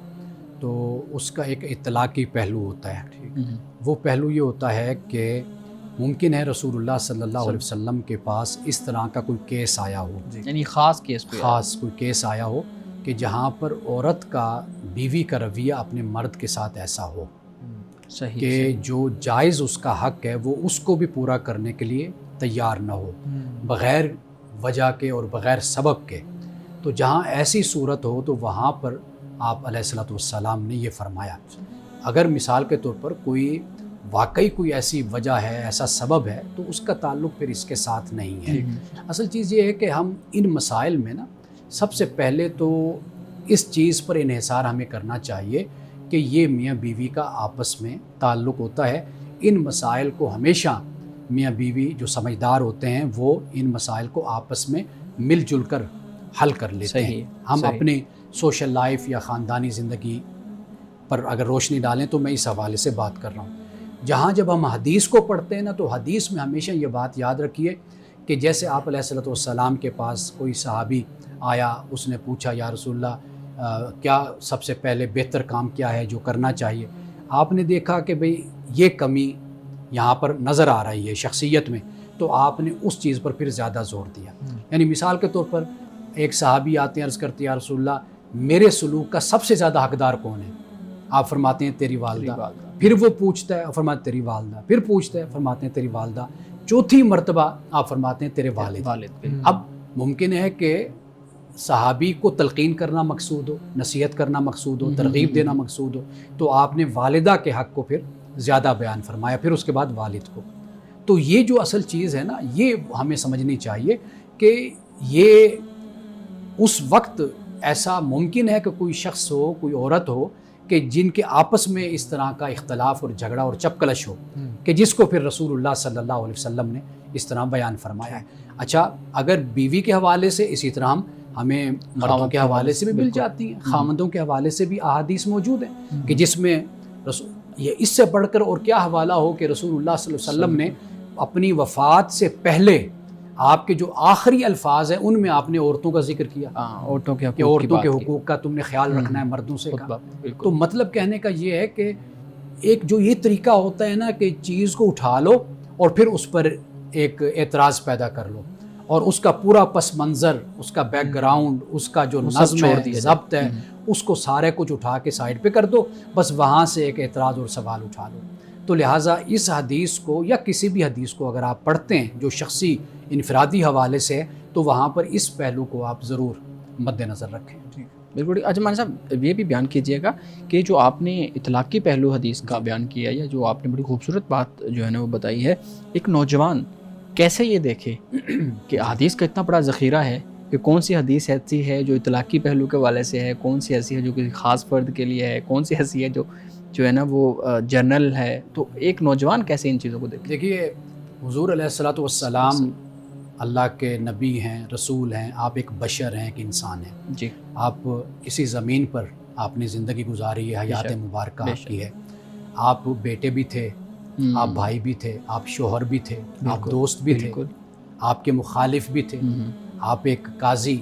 تو اس کا ایک اطلاقی پہلو ہوتا ہے. وہ پہلو یہ ہوتا ہے کہ ممکن ہے رسول اللہ صلی اللہ علیہ وسلم کے پاس اس طرح کا کوئی کیس آیا ہو, یعنی خاص کیس, خاص کوئی کیس آیا ہو کہ جہاں پر عورت کا بیوی کا رویہ اپنے مرد کے ساتھ ایسا ہو صحیح کہ جو جائز اس کا حق ہے وہ اس کو بھی پورا کرنے کے لیے تیار نہ ہو بغیر وجہ کے اور بغیر سبب کے. تو جہاں ایسی صورت ہو تو وہاں پر آپ علیہ الصلوۃ والسلام نے یہ فرمایا. اگر مثال کے طور پر واقعی کوئی ایسی وجہ ہے, ایسا سبب ہے, تو اس کا تعلق پھر اس کے ساتھ نہیں ہے. اصل چیز یہ ہے کہ ہم ان مسائل میں نا سب سے پہلے تو اس چیز پر انحصار ہمیں کرنا چاہیے کہ یہ میاں بیوی کا آپس میں تعلق ہوتا ہے. ان مسائل کو ہمیشہ میاں بیوی جو سمجھدار ہوتے ہیں وہ ان مسائل کو آپس میں مل جل کر حل کر لیتے ہیں. ہم اپنے سوشل لائف یا خاندانی زندگی پر اگر روشنی ڈالیں تو میں اس حوالے سے بات کر رہا ہوں. جہاں جب ہم حدیث کو پڑھتے ہیں نا تو حدیث میں ہمیشہ یہ بات یاد رکھیے کہ جیسے آپ علیہ الصلوۃ والسلام کے پاس کوئی صحابی آیا, اس نے پوچھا یا رسول اللہ کیا سب سے پہلے بہتر کام کیا ہے جو کرنا چاہیے. آپ نے دیکھا کہ بھئی یہ کمی یہاں پر نظر آ رہی ہے شخصیت میں, تو آپ نے اس چیز پر پھر زیادہ زور دیا. یعنی مثال کے طور پر ایک صحابی آتے ہیں, عرض کرتے ہیں یا رسول اللہ میرے سلوک کا سب سے زیادہ حقدار کون ہے؟ آپ فرماتے ہیں تیری والدہ. پھر وہ پوچھتا ہے, فرماتے تیری والدہ. پھر پوچھتا ہے, فرماتے ہیں تیری والدہ. چوتھی مرتبہ آپ فرماتے ہیں تیرے والد. اب ممکن ہے کہ صحابی کو تلقین کرنا مقصود ہو, نصیحت کرنا مقصود ہو, ترغیب دینا مقصود ہو, تو آپ نے والدہ کے حق کو پھر زیادہ بیان فرمایا, پھر اس کے بعد والد کو. تو یہ جو اصل چیز ہے نا یہ ہمیں سمجھنی چاہیے کہ یہ اس وقت ایسا ممکن ہے کہ کوئی شخص ہو, کوئی عورت ہو کہ جن کے آپس میں اس طرح کا اختلاف اور جھگڑا اور چپکلش ہو کہ جس کو پھر رسول اللہ صلی اللہ علیہ وسلم نے اس طرح بیان فرمایا ہے. اچھا, اگر بیوی کے حوالے سے اسی طرح ہمیں مردوں کے حوالے سے بھی مل جاتی ہیں, خامندوں کے حوالے سے بھی احادیث موجود ہیں کہ جس میں یہ اس سے بڑھ کر اور کیا حوالہ ہو کہ رسول اللہ صلی اللہ علیہ وسلم نے اپنی وفات سے پہلے آپ کے جو آخری الفاظ ہیں ان میں آپ نے عورتوں کا ذکر کیا, عورتوں کے حقوق کا تم نے خیال رکھنا ہے مردوں سے کہا. تو مطلب کہنے کا یہ ہے کہ ایک جو یہ طریقہ ہوتا ہے نا کہ چیز کو اٹھا لو اور پھر اس پر ایک اعتراض پیدا کر لو اور اس کا پورا پس منظر, اس کا بیک گراؤنڈ, اس کا جو نظم ہے, ضبط ہے, اس کو سارے کچھ اٹھا کے سائڈ پہ کر دو, بس وہاں سے ایک اعتراض اور سوال اٹھا لو. تو لہٰذا اس حدیث کو یا کسی بھی حدیث کو اگر آپ پڑھتے ہیں جو شخصی انفرادی حوالے سے ہے تو وہاں پر اس پہلو کو آپ ضرور مد نظر رکھیں. بالکل. اچھا مولانا صاحب یہ بھی بیان کیجیے گا کہ جو آپ نے اطلاقی پہلو حدیث کا بیان کیا یا جو آپ نے بڑی خوبصورت بات جو ہے نا وہ بتائی ہے, ایک نوجوان کیسے یہ دیکھے کہ حدیث کا اتنا بڑا ذخیرہ ہے کہ کون سی حدیث ایسی ہے جو اطلاقی پہلو کے والے سے ہے, کون سی ایسی ہے جو کسی خاص فرد کے لیے ہے, کون سی ایسی ہے جو ہے نا وہ جنرل ہے. تو ایک نوجوان کیسے ان چیزوں کو دیکھے؟ دیکھیے حضور علیہ الصلوۃ والسلام اللہ کے نبی ہیں, رسول ہیں, آپ ایک بشر ہیں, ایک انسان ہیں. جی, آپ اسی زمین پر آپ نے زندگی گزاری ہے, حیات مبارکہ آپ کی ہے. آپ بیٹے بھی تھے, آپ بھائی بھی تھے, آپ شوہر بھی تھے, آپ دوست بھی تھے, آپ کے مخالف بھی تھے, آپ ایک قاضی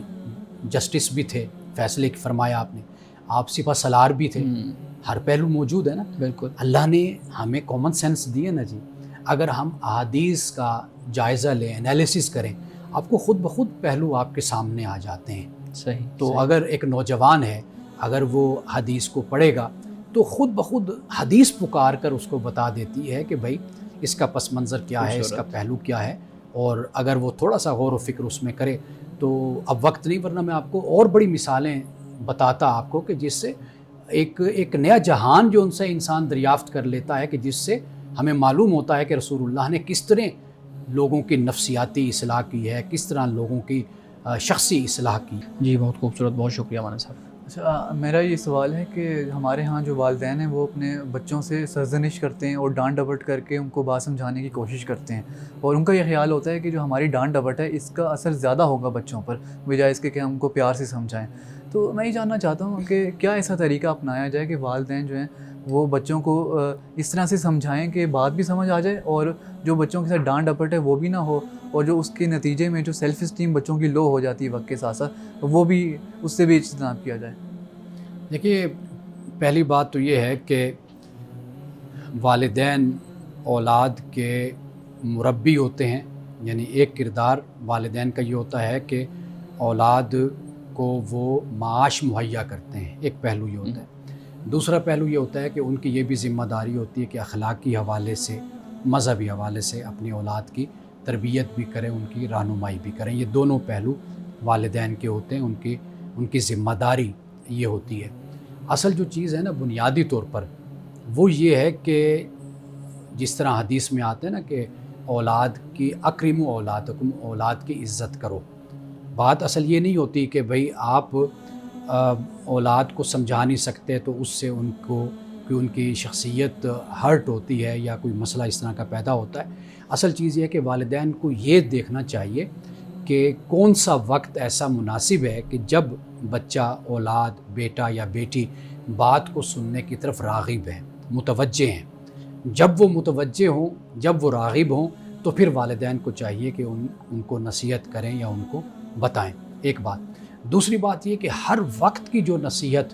جسٹس بھی تھے, فیصلے فرمایا آپ نے, آپ سپہ سالار بھی تھے. ہر پہلو موجود ہے نا. بالکل. اللہ نے ہمیں کامن سینس دی ہے نا جی. اگر ہم احادیث کا جائزہ لیں, انالیسس کریں, آپ کو خود بخود پہلو آپ کے سامنے آ جاتے ہیں. صحیح. تو اگر ایک نوجوان ہے, اگر وہ حدیث کو پڑھے گا تو خود بخود حدیث پکار کر اس کو بتا دیتی ہے کہ بھائی اس کا پس منظر کیا ہے, اس کا پہلو کیا ہے. اور اگر وہ تھوڑا سا غور و فکر اس میں کرے تو اب وقت نہیں, ورنہ میں آپ کو اور بڑی مثالیں بتاتا آپ کو کہ جس سے ایک نیا جہان جو ان سے انسان دریافت کر لیتا ہے کہ جس سے ہمیں معلوم ہوتا ہے کہ رسول اللہ نے کس طرح لوگوں کی نفسیاتی اصلاح کی ہے, کس طرح لوگوں کی شخصی اصلاح کی۔ جی بہت خوبصورت، بہت شکریہ مولانا صاحب۔ اچھا، میرا یہ سوال ہے کہ ہمارے ہاں جو والدین ہیں وہ اپنے بچوں سے سرزنش کرتے ہیں اور ڈانٹ ڈپٹ کر کے ان کو بات سمجھانے کی کوشش کرتے ہیں، اور ان کا یہ خیال ہوتا ہے کہ جو ہماری ڈانٹ ڈپٹ ہے اس کا اثر زیادہ ہوگا بچوں پر بجائے اس کے کہ ہم کو پیار سے سمجھائیں۔ تو میں یہ جاننا چاہتا ہوں کہ کیا ایسا طریقہ اپنایا جائے کہ والدین جو ہیں وہ بچوں کو اس طرح سے سمجھائیں کہ بات بھی سمجھ آ جائے اور جو بچوں کے ساتھ ڈانٹ ڈپٹ ہے وہ بھی نہ ہو، اور جو اس کے نتیجے میں جو سیلف اسٹیم بچوں کی لو ہو جاتی ہے وقت کے ساتھ ساتھ وہ بھی اس سے بھی اجتناب کیا جائے۔ دیکھیے، پہلی بات تو یہ ہے کہ والدین اولاد کے مربی ہوتے ہیں، یعنی ایک کردار والدین کا یہ ہوتا ہے کہ اولاد کو وہ معاش مہیا کرتے ہیں، ایک پہلو یہ ہوتا ہے۔ دوسرا پہلو یہ ہوتا ہے کہ ان کی یہ بھی ذمہ داری ہوتی ہے کہ اخلاقی حوالے سے، مذہبی حوالے سے اپنی اولاد کی تربیت بھی کریں، ان کی رہنمائی بھی کریں۔ یہ دونوں پہلو والدین کے ہوتے ہیں، ان کی ذمہ داری یہ ہوتی ہے۔ اصل جو چیز ہے نا بنیادی طور پر وہ یہ ہے کہ جس طرح حدیث میں آتے ہیں نا کہ اولاد کی اکرموا اولادکم، اولاد کی عزت کرو۔ بات اصل یہ نہیں ہوتی کہ بھئی آپ اولاد کو سمجھا نہیں سکتے تو اس سے ان کو کہ ان کی شخصیت ہرٹ ہوتی ہے یا کوئی مسئلہ اس طرح کا پیدا ہوتا ہے۔ اصل چیز یہ ہے کہ والدین کو یہ دیکھنا چاہیے کہ کون سا وقت ایسا مناسب ہے کہ جب بچہ، اولاد، بیٹا یا بیٹی بات کو سننے کی طرف راغب ہیں، متوجہ ہیں۔ جب وہ متوجہ ہوں، جب وہ راغب ہوں، تو پھر والدین کو چاہیے کہ ان کو نصیحت کریں یا ان کو بتائیں، ایک بات۔ دوسری بات یہ کہ ہر وقت کی جو نصیحت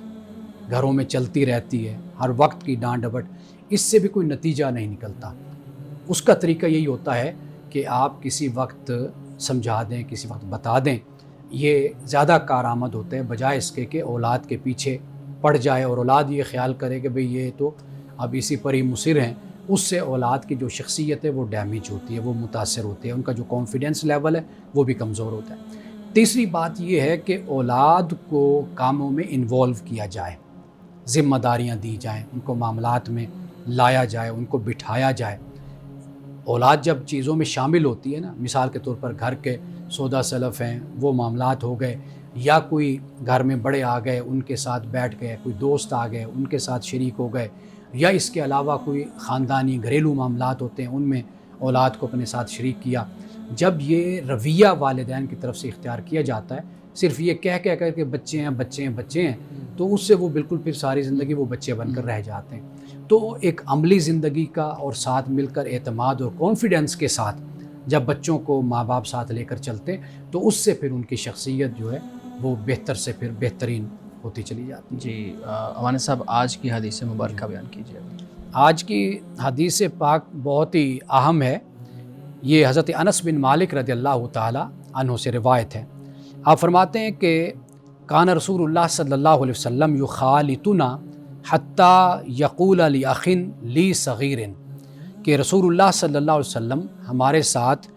گھروں میں چلتی رہتی ہے، ہر وقت کی ڈانٹ ڈپٹ، اس سے بھی کوئی نتیجہ نہیں نکلتا۔ اس کا طریقہ یہی ہوتا ہے کہ آپ کسی وقت سمجھا دیں، کسی وقت بتا دیں، یہ زیادہ کارآمد ہوتے ہیں بجائے اس کے کہ اولاد کے پیچھے پڑ جائے اور اولاد یہ خیال کرے کہ بھئی یہ تو اب اسی پر ہی مصر ہیں۔ اس سے اولاد کی جو شخصیت ہے وہ ڈیمیج ہوتی ہے، وہ متاثر ہوتی ہے، ان کا جو کانفیڈنس لیول ہے وہ بھی کمزور ہوتا ہے۔ تیسری بات یہ ہے کہ اولاد کو کاموں میں انوالو کیا جائے، ذمہ داریاں دی جائیں، ان کو معاملات میں لایا جائے، ان کو بٹھایا جائے۔ اولاد جب چیزوں میں شامل ہوتی ہے نا، مثال کے طور پر گھر کے سودا سلف ہیں، وہ معاملات ہو گئے، یا کوئی گھر میں بڑے آ گئے ان کے ساتھ بیٹھ گئے، کوئی دوست آ گئے ان کے ساتھ شریک ہو گئے، یا اس کے علاوہ کوئی خاندانی گھریلو معاملات ہوتے ہیں ان میں اولاد کو اپنے ساتھ شریک کیا۔ جب یہ رویہ والدین کی طرف سے اختیار کیا جاتا ہے، صرف یہ کہہ کر کے بچے ہیں بچے ہیں بچے ہیں، تو اس سے وہ بالکل پھر ساری زندگی وہ بچے بن کر رہ جاتے ہیں۔ تو ایک عملی زندگی کا اور ساتھ مل کر اعتماد اور کانفیڈنس کے ساتھ جب بچوں کو ماں باپ ساتھ لے کر چلتے ہیں تو اس سے پھر ان کی شخصیت جو ہے وہ بہتر سے پھر بہترین ہوتی چلی جاتی ہے۔ جی مولانا صاحب، آج کی حدیث مبارکہ بیان کیجیے۔ آج کی حدیث پاک بہت ہی اہم ہے۔ یہ حضرت انس بن مالک رضی اللہ تعالی عنہ سے روایت ہے۔ آپ فرماتے ہیں کہ کان رسول اللہ صلی اللہ علیہ وسلم یخالطنا حتی یقول لأخ لی صغیر، کہ رسول اللہ صلی اللہ علیہ وسلم ہمارے ساتھ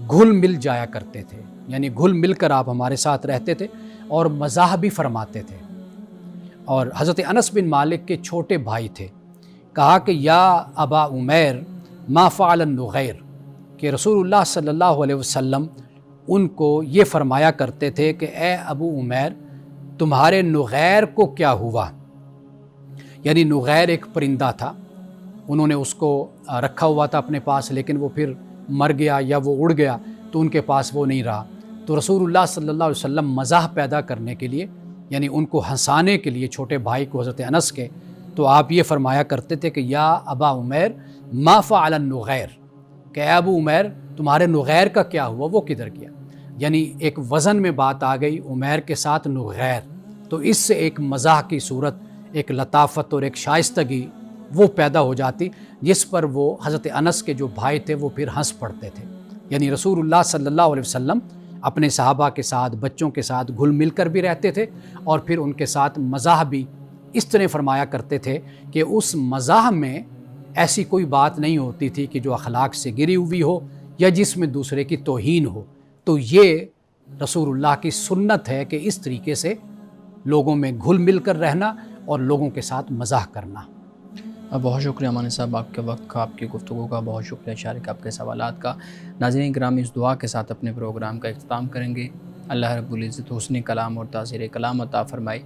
گھل مل جایا کرتے تھے، یعنی گھل مل کر آپ ہمارے ساتھ رہتے تھے اور مزاح بھی فرماتے تھے۔ اور حضرت انس بن مالک کے چھوٹے بھائی تھے، کہا کہ یا ابا عمیر ما فعل النغیر، کہ رسول اللہ صلی اللہ علیہ وسلم ان کو یہ فرمایا کرتے تھے کہ اے ابو عمیر تمہارے نغیر کو کیا ہوا؟ یعنی نغیر ایک پرندہ تھا، انہوں نے اس کو رکھا ہوا تھا اپنے پاس، لیکن وہ پھر مر گیا یا وہ اڑ گیا تو ان کے پاس وہ نہیں رہا۔ تو رسول اللہ صلی اللہ علیہ وسلم مزاح پیدا کرنے کے لیے، یعنی ان کو ہنسانے کے لیے چھوٹے بھائی کو حضرت انس کے، تو آپ یہ فرمایا کرتے تھے کہ یا ابا عمیر ما فعل النغیر، کہ اے ابو عمیر تمہارے نغیر کا کیا ہوا، وہ کدھر گیا؟ یعنی ایک وزن میں بات آ گئی، عمیر کے ساتھ نغیر، تو اس سے ایک مزاح کی صورت، ایک لطافت اور ایک شائستگی وہ پیدا ہو جاتی، جس پر وہ حضرت انس کے جو بھائی تھے وہ پھر ہنس پڑتے تھے۔ یعنی رسول اللہ صلی اللہ علیہ وسلم اپنے صحابہ کے ساتھ، بچوں کے ساتھ گھل مل کر بھی رہتے تھے اور پھر ان کے ساتھ مزاح بھی اس طرح فرمایا کرتے تھے کہ اس مزاح میں ایسی کوئی بات نہیں ہوتی تھی کہ جو اخلاق سے گری ہوئی ہو یا جس میں دوسرے کی توہین ہو۔ تو یہ رسول اللہ کی سنت ہے کہ اس طریقے سے لوگوں میں گھل مل کر رہنا اور لوگوں کے ساتھ مزاح کرنا۔ بہت شکریہ مولانا صاحب، آپ کے وقت کا، آپ کی گفتگو کا بہت شکریہ، شارک آپ کے سوالات کا۔ ناظرین کرام، اس دعا کے ساتھ اپنے پروگرام کا اختتام کریں گے۔ اللہ رب العزت حسن کلام اور تاثیر کلام عطا فرمائے،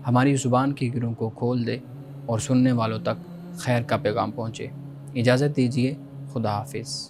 ہماری زبان کی گروں کو کھول دے اور سننے والوں تک خیر کا پیغام پہنچے۔ اجازت دیجیے، خدا حافظ۔